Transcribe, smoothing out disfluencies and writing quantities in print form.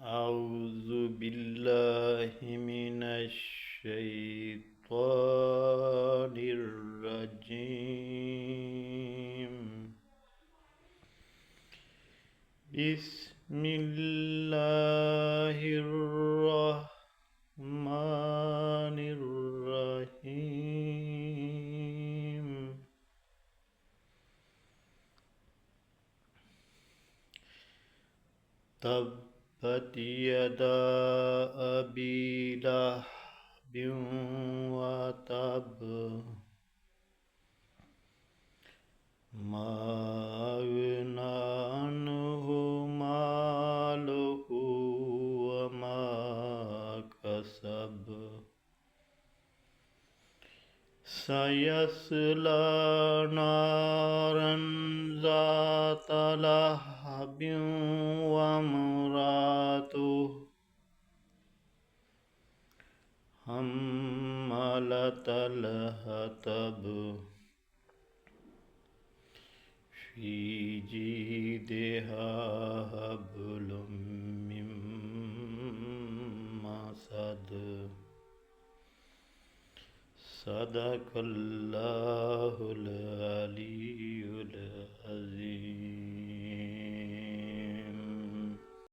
أعوذ بالله من الشيطان الرجيم. بسم الله الرحمن الرحيم. تبت يدا أبي لهب وتب ما أغنى عنه ماله وما كسب سيصلى نارا ذات لهب وامرأته حمالة الحطب في جيدها حبل من مسد. صدق الله العلي العظيم.